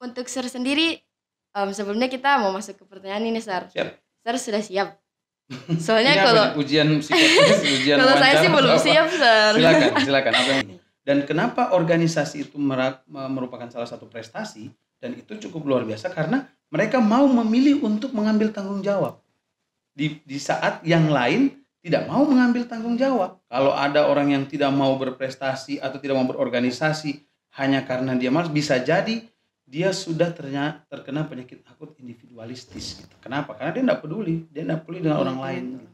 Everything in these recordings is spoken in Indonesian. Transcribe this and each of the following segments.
untuk Sir sendiri, sebelumnya kita mau masuk ke pertanyaan ini, Sir. Siap. Sir sudah siap? Soalnya Ini kalau ujian psikotes, ujian kalau saya sih belum siap, Sir. Silakan. Apa yang ini? Dan kenapa organisasi itu merupakan salah satu prestasi dan itu cukup luar biasa karena mereka mau memilih untuk mengambil tanggung jawab di saat yang lain tidak mau mengambil tanggung jawab. Kalau ada orang yang tidak mau berprestasi atau tidak mau berorganisasi hanya karena dia malas, bisa jadi dia sudah terkena penyakit akut individualistis gitu. Kenapa? Karena dia tidak peduli dengan orang lain gitu.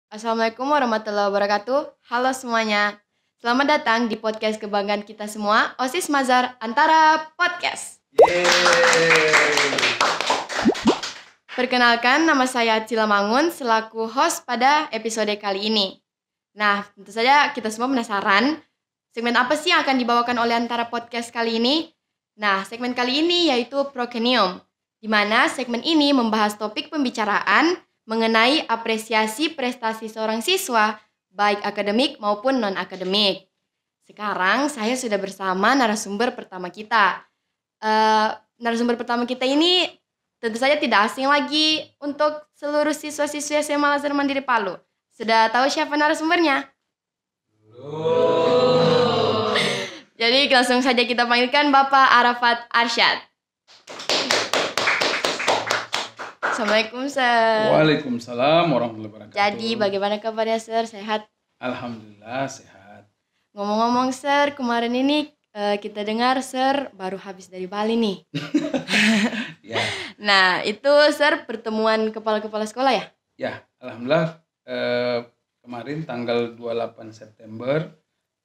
Assalamualaikum warahmatullahi wabarakatuh. Halo semuanya. Selamat datang di podcast kebanggaan kita semua, OSIS Mazhar Antara Podcast. Yeay. Perkenalkan, nama saya Cila Mangun selaku host pada episode kali ini. Nah, tentu saja kita semua penasaran, segmen apa sih yang akan dibawakan oleh Antara Podcast kali ini? Nah, segmen kali ini yaitu Prokenium, di mana segmen ini membahas topik pembicaraan mengenai apresiasi prestasi seorang siswa, baik akademik maupun non-akademik. Sekarang saya sudah bersama narasumber pertama kita. Narasumber pertama kita ini tentu saja tidak asing lagi untuk seluruh siswa-siswi SMA Al Azhar Mandiri Palu. Sudah tahu siapa narasumbernya? Jadi langsung saja kita panggilkan Bapak Arafat Arsyad. Assalamualaikum, Sir. Waalaikumsalam warahmatullahi wabarakatuh. Jadi bagaimana kabarnya, Sir? Sehat? Alhamdulillah sehat. Ngomong-ngomong, Sir, kemarin ini kita dengar Sir baru habis dari Bali nih. Ya. Nah, itu Sir pertemuan kepala-kepala sekolah ya? Ya, alhamdulillah kemarin tanggal 28 September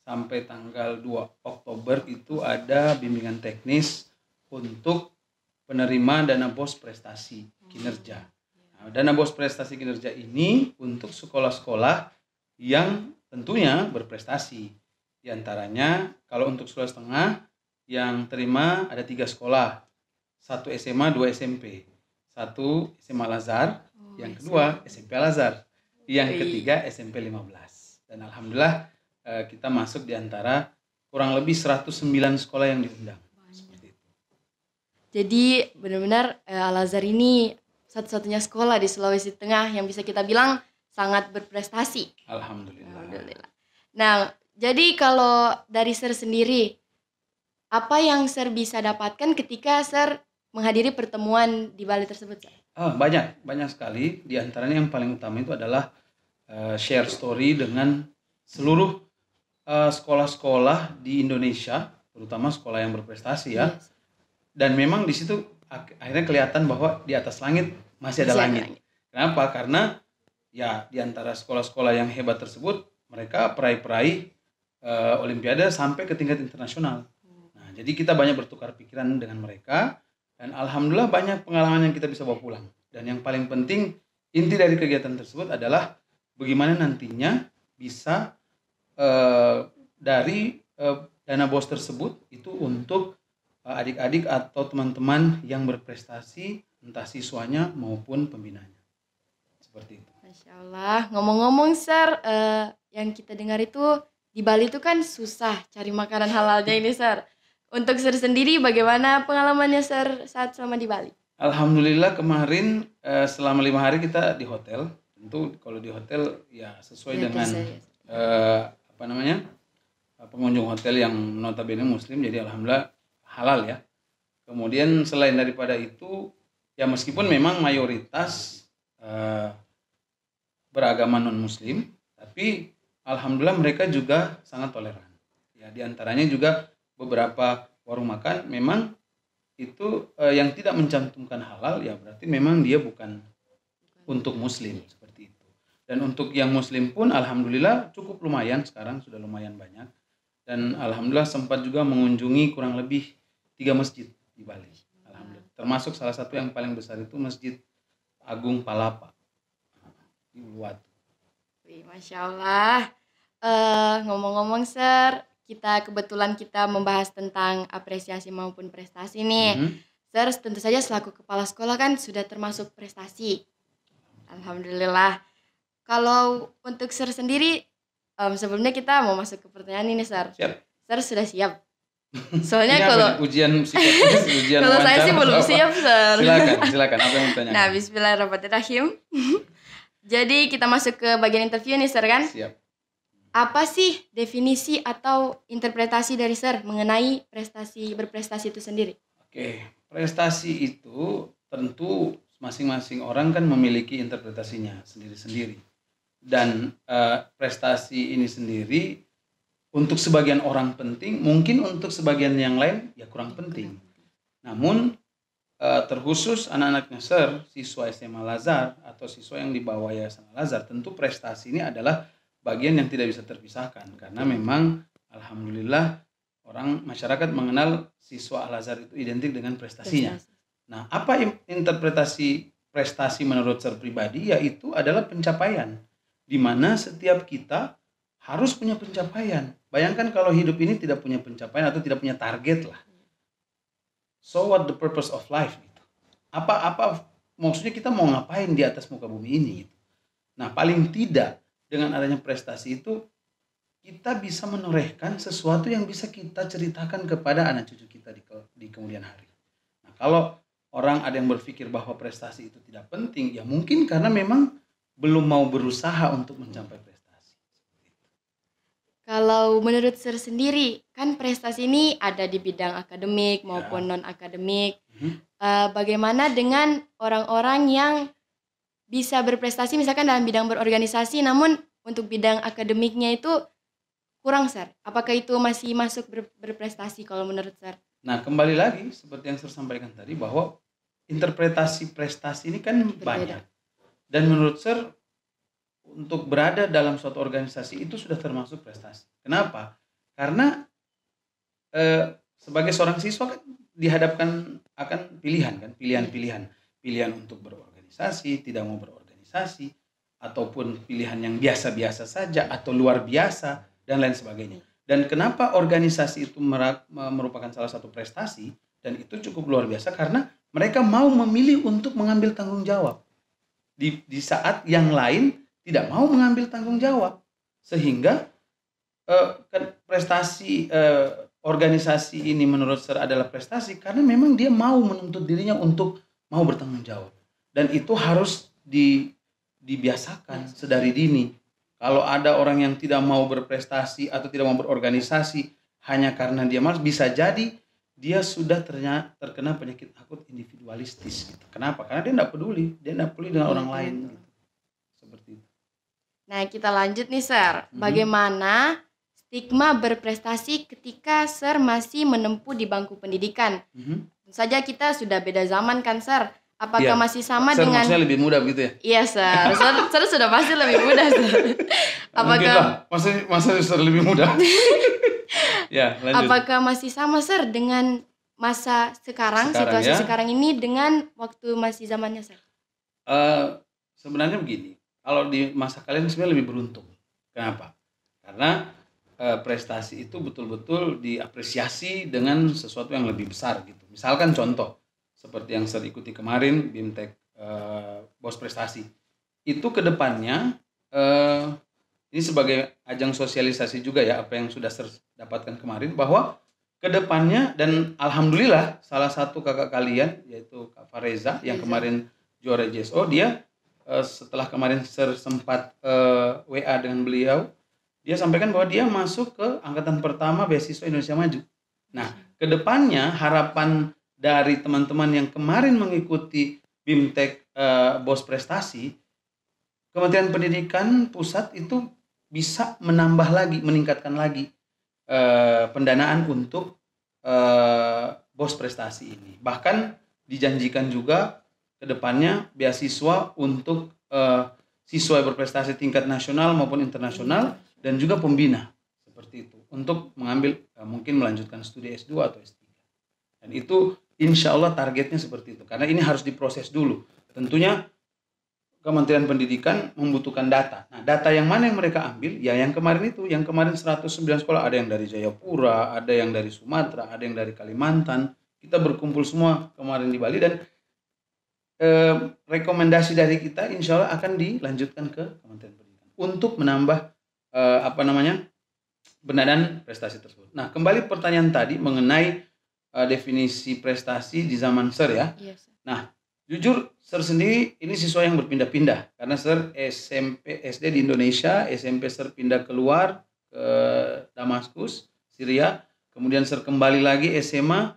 sampai tanggal 2 Oktober itu ada bimbingan teknis untuk penerima dana BOS prestasi kinerja. Nah, dana BOS prestasi kinerja ini untuk sekolah-sekolah yang tentunya berprestasi. Di antaranya kalau untuk sekolah setengah yang terima ada 3 sekolah. 1 SMA, 2 SMP. 1 SMA Al Azhar, yang kedua SMP Al Azhar, yang ketiga SMP 15. Dan alhamdulillah kita masuk di antara kurang lebih 109 sekolah yang diundang. Seperti itu. Jadi benar-benar Al Azhar ini satu-satunya sekolah di Sulawesi Tengah yang bisa kita bilang sangat berprestasi. Alhamdulillah. Nah, jadi kalau dari Sir sendiri, apa yang Sir bisa dapatkan ketika Sir menghadiri pertemuan di Bali tersebut, Sir? Banyak sekali. Di antaranya yang paling utama itu adalah share story dengan seluruh sekolah-sekolah di Indonesia, terutama sekolah yang berprestasi ya. Yes. Dan memang di situ akhirnya kelihatan bahwa di atas langit masih ada langit. Kenapa? Karena ya di antara sekolah-sekolah yang hebat tersebut mereka peraih olimpiade sampai ke tingkat internasional. Nah, jadi kita banyak bertukar pikiran dengan mereka dan alhamdulillah banyak pengalaman yang kita bisa bawa pulang. Dan yang paling penting inti dari kegiatan tersebut adalah bagaimana nantinya bisa dari dana BOS tersebut itu untuk adik-adik atau teman-teman yang berprestasi, entah siswanya maupun pembinanya. Seperti itu. Masya Allah. Ngomong-ngomong, Sir, yang kita dengar itu di Bali itu kan susah cari makanan halalnya ini, Sir. Untuk Sir sendiri, bagaimana pengalamannya Sir saat selama di Bali? Alhamdulillah kemarin selama 5 hari kita di hotel. Tentu kalau di hotel ya sesuai dengan pengunjung hotel yang notabene muslim, jadi alhamdulillah halal ya. Kemudian selain daripada itu ya meskipun memang mayoritas beragama non muslim, tapi alhamdulillah mereka juga sangat toleran. Ya di antaranya juga beberapa warung makan memang itu yang tidak mencantumkan halal ya berarti memang dia bukan untuk muslim seperti itu. Dan untuk yang muslim pun alhamdulillah cukup lumayan, sekarang sudah lumayan banyak. Dan alhamdulillah sempat juga mengunjungi kurang lebih 3 masjid di Bali. Alhamdulillah. Termasuk salah satu yang paling besar itu Masjid Agung Palapa di Uluwatu. Masya Allah. Ngomong-ngomong Sir, kita kebetulan membahas tentang apresiasi maupun prestasi nih. Sir tentu saja selaku kepala sekolah kan sudah termasuk prestasi. Alhamdulillah. Kalau untuk Sir sendiri, sebelumnya kita mau masuk ke pertanyaan ini, Sir. Siap. Sir sudah siap? Ini Soalnya apa kalau nih? Ujian psikotes, ujian kalau saya sih wawancara belum atau apa? siap, Sir. Silakan. Apa yang mau ditanyakan? Nah, bismillahirrahmanirrahim. Jadi kita masuk ke bagian interview nih, Sir kan? Siap. Apa sih definisi atau interpretasi dari Sir mengenai berprestasi itu sendiri? Oke, prestasi itu tentu masing-masing orang kan memiliki interpretasinya sendiri-sendiri. Dan prestasi ini sendiri untuk sebagian orang penting, mungkin untuk sebagian yang lain ya kurang penting. Namun terkhusus anak-anaknya Sir, siswa SMA Al-Azhar atau siswa yang di bawah Yayasan Al-Azhar, tentu prestasi ini adalah bagian yang tidak bisa terpisahkan karena memang alhamdulillah orang masyarakat mengenal siswa Al-Azhar itu identik dengan prestasinya. Nah, apa interpretasi prestasi menurut Sir pribadi? Yaitu adalah pencapaian, di mana setiap kita harus punya pencapaian. Bayangkan kalau hidup ini tidak punya pencapaian atau tidak punya target lah. So what the purpose of life? Gitu. Apa maksudnya kita mau ngapain di atas muka bumi ini? Gitu. Nah, paling tidak dengan adanya prestasi itu kita bisa menorehkan sesuatu yang bisa kita ceritakan kepada anak cucu kita di kemudian hari. Nah, kalau orang ada yang berpikir bahwa prestasi itu tidak penting, ya mungkin karena memang belum mau berusaha untuk mencapai prestasi. Kalau menurut Sir sendiri, kan prestasi ini ada di bidang akademik maupun non-akademik. Bagaimana dengan orang-orang yang bisa berprestasi misalkan dalam bidang berorganisasi, namun untuk bidang akademiknya itu kurang, Sir? Apakah itu masih masuk berprestasi kalau menurut Sir? Nah, kembali lagi seperti yang Sir sampaikan tadi bahwa interpretasi prestasi ini kan banyak. Dan menurut Sir untuk berada dalam suatu organisasi itu sudah termasuk prestasi. Kenapa? Karena sebagai seorang siswa kan dihadapkan akan pilihan untuk berorganisasi, tidak mau berorganisasi, ataupun pilihan yang biasa-biasa saja atau luar biasa dan lain sebagainya. Dan kenapa organisasi itu merupakan salah satu prestasi dan itu cukup luar biasa karena mereka mau memilih untuk mengambil tanggung jawab di saat yang lain tidak mau mengambil tanggung jawab, sehingga prestasi organisasi ini menurut Sir adalah prestasi karena memang dia mau menuntut dirinya untuk mau bertanggung jawab. Dan itu harus dibiasakan sedari dini. Kalau ada orang yang tidak mau berprestasi atau tidak mau berorganisasi hanya karena dia malas, bisa jadi dia sudah terkena penyakit akut individualistis. Gitu. Kenapa? Karena dia tidak peduli dengan orang lain. Gitu. Seperti itu. Nah, kita lanjut nih, Sir. Bagaimana stigma berprestasi ketika Sir masih menempuh di bangku pendidikan? Tentu saja kita sudah beda zaman kan, Sir? Apakah masih sama Sir, dengan... maksudnya lebih muda begitu ya? Iya, Sir. Sir sudah pasti lebih muda, Sir. Apakah masa Sir lebih muda? Ya, lanjut. Apakah masih sama, Sir, dengan masa sekarang situasi ya? Sekarang ini dengan waktu masih zamannya, Sir? Sebenarnya begini. Kalau di masa kalian sebenarnya lebih beruntung. Kenapa? Karena prestasi itu betul-betul diapresiasi dengan sesuatu yang lebih besar gitu. Misalkan contoh seperti yang Sir ikuti kemarin BIMTEK Bos Prestasi. Itu kedepannya ini sebagai ajang sosialisasi juga ya apa yang sudah Sir dapatkan kemarin bahwa kedepannya dan alhamdulillah salah satu kakak kalian yaitu Kak Fareza yang kemarin juara JSO dia setelah kemarin Sir sempat WA dengan beliau, dia sampaikan bahwa dia masuk ke angkatan pertama beasiswa Indonesia Maju. Nah, kedepannya harapan dari teman-teman yang kemarin mengikuti BIMTEK Bos Prestasi, Kementerian Pendidikan Pusat itu bisa meningkatkan lagi pendanaan untuk Bos Prestasi ini. Bahkan dijanjikan juga kedepannya beasiswa untuk siswa yang berprestasi tingkat nasional maupun internasional dan juga pembina seperti itu untuk mengambil mungkin melanjutkan studi S2 atau S3. Dan itu insya Allah targetnya seperti itu karena ini harus diproses dulu. Tentunya Kementerian Pendidikan membutuhkan data. Nah, data yang mana yang mereka ambil? Ya yang kemarin 109 sekolah, ada yang dari Jayapura, ada yang dari Sumatera, ada yang dari Kalimantan, kita berkumpul semua kemarin di Bali dan rekomendasi dari kita insya Allah akan dilanjutkan ke Kementerian Pendidikan untuk menambah pendanaan prestasi tersebut. Nah, kembali pertanyaan tadi mengenai definisi prestasi di zaman Sir ya. Yes. Nah, jujur Sir sendiri ini siswa yang berpindah-pindah karena Sir SMP SD di Indonesia, SMP Sir pindah keluar ke Damaskus, Syria, kemudian Sir kembali lagi SMA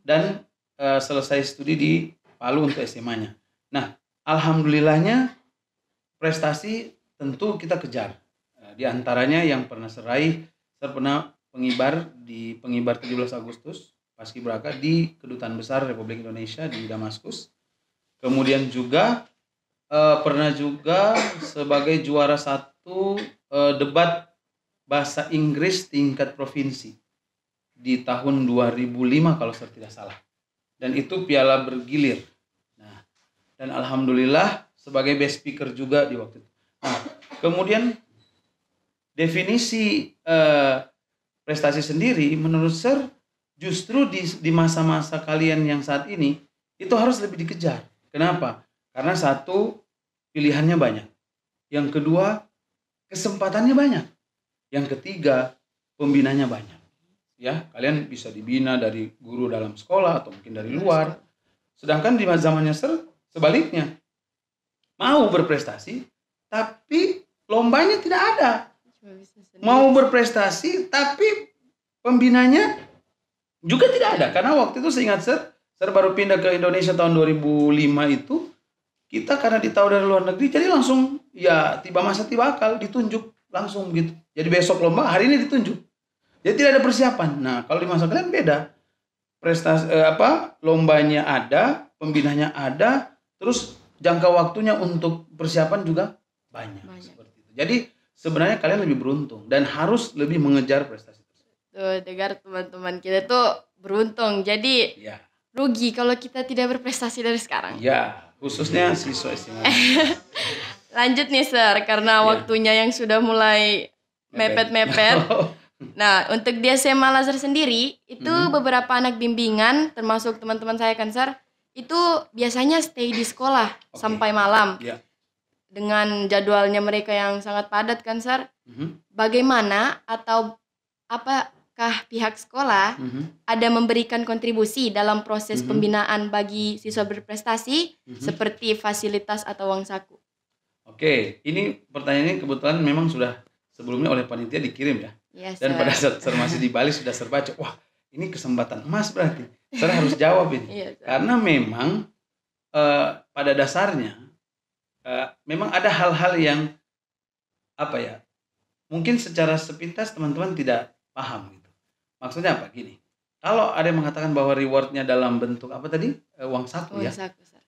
dan selesai studi di Palu untuk SMA-nya. Nah, alhamdulillahnya prestasi tentu kita kejar. Di antaranya yang pernah Sir pernah pengibar 17 Agustus Paskibraka di Kedutaan Besar Republik Indonesia di Damaskus. Kemudian juga pernah juga sebagai juara 1 debat bahasa Inggris tingkat provinsi di tahun 2005 kalau saya tidak salah. Dan itu piala bergilir. Nah, dan alhamdulillah sebagai best speaker juga di waktu itu. Nah, kemudian definisi prestasi sendiri menurut Sir justru di masa-masa kalian yang saat ini itu harus lebih dikejar. Kenapa? Karena satu, pilihannya banyak. Yang kedua, kesempatannya banyak. Yang ketiga, pembinanya banyak. Ya, kalian bisa dibina dari guru dalam sekolah atau mungkin dari luar. Sedangkan di zamannya Sir sebaliknya, mau berprestasi tapi lombanya tidak ada. Mau berprestasi tapi pembinanya juga tidak ada. Karena waktu itu seingat Sir baru pindah ke Indonesia tahun 2005 itu, kita karena ditahu dari luar negeri jadi langsung ya tiba masa tiba akal ditunjuk langsung gitu. Jadi besok lomba, hari ini ditunjuk. Jadi tidak ada persiapan. Nah, kalau di masa kalian beda. Prestasi lombanya ada, pembinanya ada, terus jangka waktunya untuk persiapan juga banyak. Seperti itu. Jadi sebenarnya kalian lebih beruntung dan harus lebih mengejar prestasi. Tuh, dengar teman-teman kita tuh beruntung. Jadi ya, rugi kalau kita tidak berprestasi dari sekarang. Ya, khususnya siswa SMA. Lanjut nih Sir, karena waktunya yang sudah mulai mepet-mepet. Nah, untuk di SMA Al-Azhar sendiri, itu beberapa anak bimbingan, termasuk teman-teman saya kan Sir, itu biasanya stay di sekolah sampai malam. Dengan jadwalnya mereka yang sangat padat kan Sir. Bagaimana atau apakah pihak sekolah ada memberikan kontribusi dalam proses pembinaan bagi siswa berprestasi seperti fasilitas atau uang saku? Oke, ini pertanyaannya kebetulan memang sudah sebelumnya oleh panitia dikirim ya. Yes, dan pada saat Sir masih di Bali sudah Sir baca, wah ini kesempatan emas berarti. Sir harus jawab ini. Yes, karena memang pada dasarnya memang ada hal-hal yang mungkin secara sepintas teman-teman tidak paham gitu. Maksudnya apa? Gini, kalau ada yang mengatakan bahwa rewardnya dalam bentuk apa tadi? Uang saku ya.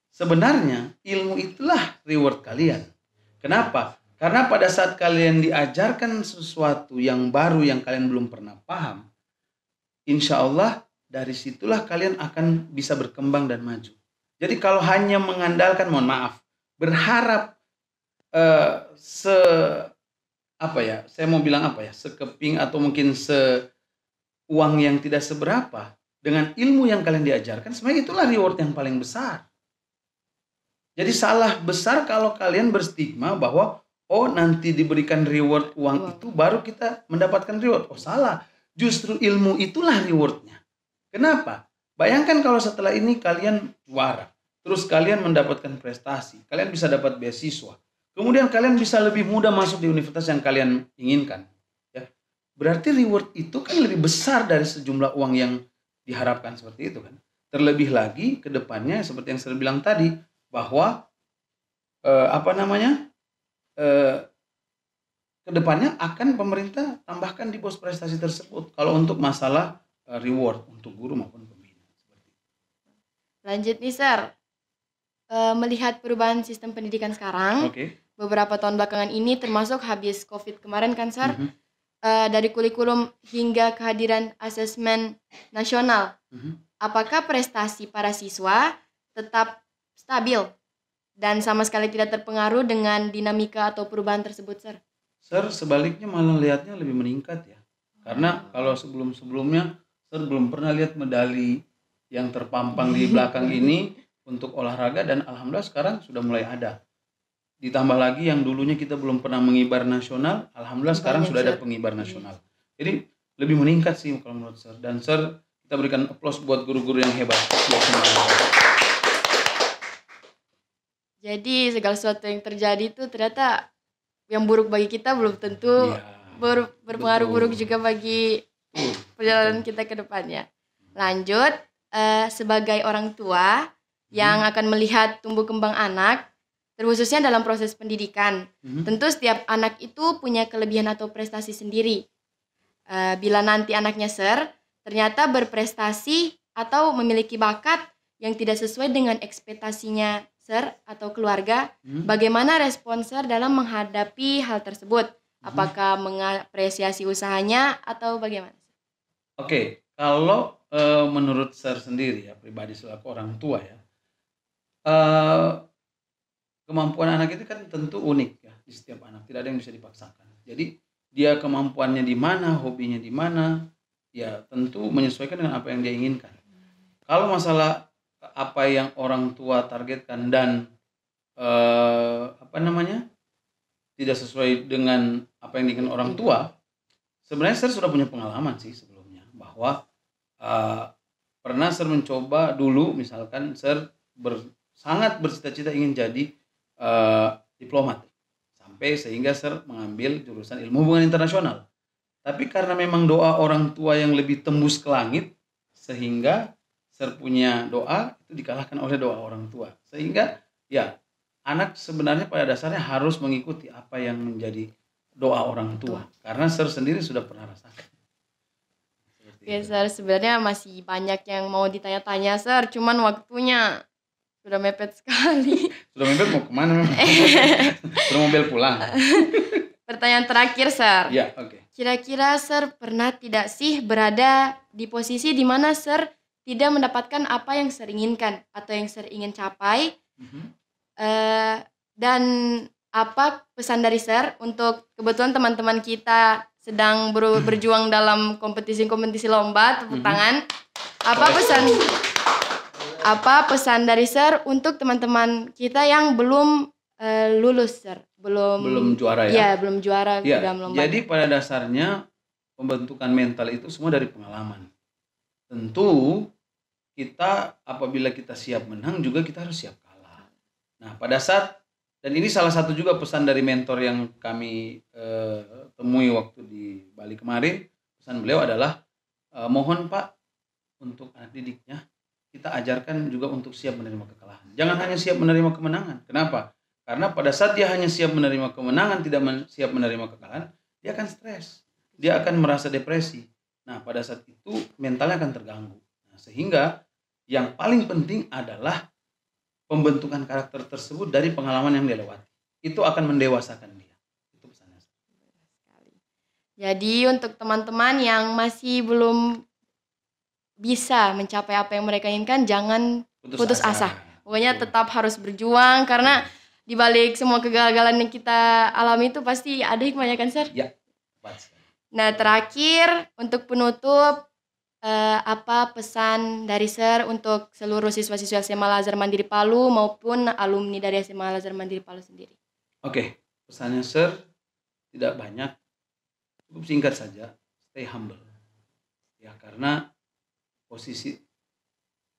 Sebenarnya ilmu itulah reward kalian. Kenapa? Karena pada saat kalian diajarkan sesuatu yang baru yang kalian belum pernah paham, insya Allah dari situlah kalian akan bisa berkembang dan maju. Jadi kalau hanya mengandalkan, mohon maaf, berharap saya mau bilang sekeping atau mungkin uang yang tidak seberapa dengan ilmu yang kalian diajarkan, sebenarnya itulah reward yang paling besar. Jadi salah besar kalau kalian berstigma bahwa nanti diberikan reward uang itu baru kita mendapatkan reward. Salah. Justru ilmu itulah rewardnya. Kenapa? Bayangkan kalau setelah ini kalian juara, terus kalian mendapatkan prestasi, kalian bisa dapat beasiswa, kemudian kalian bisa lebih mudah masuk di universitas yang kalian inginkan. Ya, berarti reward itu kan lebih besar dari sejumlah uang yang diharapkan seperti itu kan. Terlebih lagi ke depannya seperti yang saya bilang tadi bahwa kedepannya akan pemerintah tambahkan di pos prestasi tersebut kalau untuk masalah reward untuk guru maupun pembina. Lanjut nih Sir, melihat perubahan sistem pendidikan sekarang, beberapa tahun belakangan ini termasuk habis COVID kemarin kan Sir, dari kurikulum hingga kehadiran asesmen nasional, apakah prestasi para siswa tetap stabil dan sama sekali tidak terpengaruh dengan dinamika atau perubahan tersebut, Sir? Sir, sebaliknya malah lihatnya lebih meningkat ya. Karena kalau sebelum-sebelumnya, Sir belum pernah lihat medali yang terpampang di belakang ini untuk olahraga, dan alhamdulillah sekarang sudah mulai ada. Ditambah lagi yang dulunya kita belum pernah mengibar nasional, alhamdulillah sekarang Banyak, sudah ada Sir. pengibar nasional. Jadi lebih meningkat sih kalau menurut Sir. Dan Sir, kita berikan aplaus buat guru-guru yang hebat. Jadi segala sesuatu yang terjadi itu ternyata yang buruk bagi kita belum tentu Iya, berpengaruh betul. buruk juga bagi perjalanan kita ke depannya. Lanjut, sebagai orang tua yang akan melihat tumbuh kembang anak, terkhususnya dalam proses pendidikan. Tentu setiap anak itu punya kelebihan atau prestasi sendiri. Bila nanti anaknya Sir ternyata berprestasi atau memiliki bakat yang tidak sesuai dengan ekspektasinya Sir atau keluarga, bagaimana respon Sir dalam menghadapi hal tersebut? Apakah mengapresiasi usahanya atau bagaimana? Oke, kalau menurut Sir sendiri ya, pribadi selaku orang tua ya, kemampuan anak itu kan tentu unik ya di setiap anak, tidak ada yang bisa dipaksakan. Jadi dia kemampuannya di mana, hobinya di mana, ya tentu menyesuaikan dengan apa yang dia inginkan. Kalau masalah apa yang orang tua targetkan dan tidak sesuai dengan apa yang diinginkan orang tua, sebenarnya saya sudah punya pengalaman sih sebelumnya, bahwa pernah saya mencoba dulu, misalkan saya sangat bercita-cita ingin jadi diplomat, sampai sehingga saya mengambil jurusan ilmu hubungan internasional. Tapi karena memang doa orang tua yang lebih tembus ke langit, sehingga saya punya doa itu dikalahkan oleh doa orang tua. Sehingga ya anak sebenarnya pada dasarnya harus mengikuti apa yang menjadi doa orang tua. Karena saya sendiri sudah pernah rasakan. Ya Sir, sebenarnya masih banyak yang mau ditanya-tanya Sir, cuman waktunya sudah mepet sekali. Sudah mepet mau kemana? Sudah mau bel pulang. Pertanyaan terakhir Sir. Ya, oke. Kira-kira Sir pernah tidak sih berada di posisi di mana Sir tidak mendapatkan apa yang Sir inginkan atau yang Sir ingin capai? Dan apa pesan dari Sir untuk kebetulan teman-teman kita sedang berjuang dalam kompetisi lomba, tepuk tangan. Apa pesan dari Sir untuk teman-teman kita yang belum lulus Sir? Belum juara ya? Iya, belum juara Ya, dalam lomba. jadi pada dasarnya pembentukan mental itu semua dari pengalaman. Tentu kita apabila kita siap menang juga kita harus siap kalah. Nah, pada saat, dan ini salah satu juga pesan dari mentor yang kami temui waktu di Bali kemarin, pesan beliau adalah mohon Pak untuk anak didiknya kita ajarkan juga untuk siap menerima kekalahan. Jangan hanya siap menerima kemenangan. Kenapa? Karena pada saat dia hanya siap menerima kemenangan, tidak siap menerima kekalahan, dia akan stres. Dia akan merasa depresi. Nah, pada saat itu mentalnya akan terganggu. Nah, sehingga yang paling penting adalah pembentukan karakter tersebut dari pengalaman yang dia lewati. Itu akan mendewasakan dia. Itu pesannya. Jadi untuk teman-teman yang masih belum bisa mencapai apa yang mereka inginkan, jangan putus asa. Pokoknya tetap harus berjuang, karena di balik semua kegagalan yang kita alami itu pasti ada hikmahnya kan Sir? Ya. Nah, terakhir untuk penutup, apa pesan dari Sir untuk seluruh siswa-siswa SMA Al Azhar Mandiri Palu maupun alumni dari SMA Al Azhar Mandiri Palu sendiri? Oke, pesannya Sir tidak banyak, cukup singkat saja, stay humble. Ya, karena posisi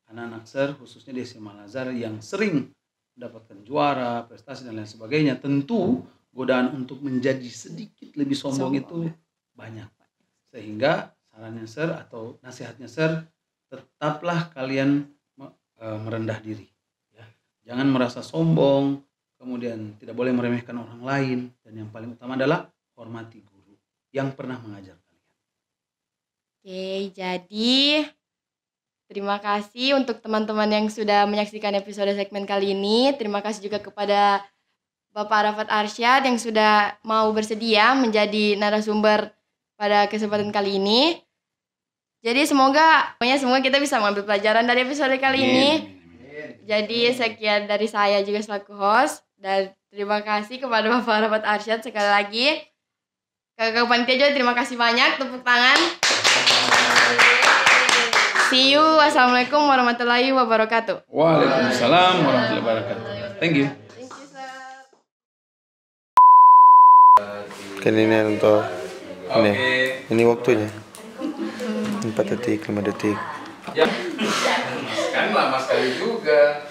anak-anak Sir khususnya di SMA Al Azhar yang sering mendapatkan juara, prestasi dan lain sebagainya, tentu godaan untuk menjadi sedikit lebih sombong itu banyak. Sehingga sarannya Sir atau nasihatnya Sir, tetaplah kalian merendah diri. Ya. Jangan merasa sombong, kemudian tidak boleh meremehkan orang lain, dan yang paling utama adalah hormati guru yang pernah mengajar kalian. Oke, jadi terima kasih untuk teman-teman yang sudah menyaksikan episode segmen kali ini. Terima kasih juga kepada Bapak Arafat Arsyad yang sudah mau bersedia menjadi narasumber pada kesempatan kali ini. Jadi semoga kita bisa mengambil pelajaran dari episode kali ini. Jadi sekian dari saya juga selaku host, dan terima kasih kepada Bapak Arafat Arsyad sekali lagi. Kakak panitia juga terima kasih banyak, tepuk tangan. See you. Assalamualaikum warahmatullahi wabarakatuh. Waalaikumsalam warahmatullahi wabarakatuh. Thank you. Thank you, sir. Kan ini untuk ini. Oke. Ini waktunya. 4 detik, 5 detik. Ya. Kan lama sekali juga.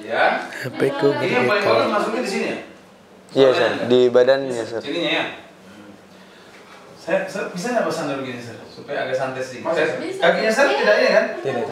Ya. HP ku Ini yang paling bagus masuknya di sini ya? Iya, Sir. Di badannya, Sir. Sininya ya. Saya bisa nggak pasang dulu gini, Sir? Supaya agak santai sih. Kakinya Sir tidak ini kan? Tidak.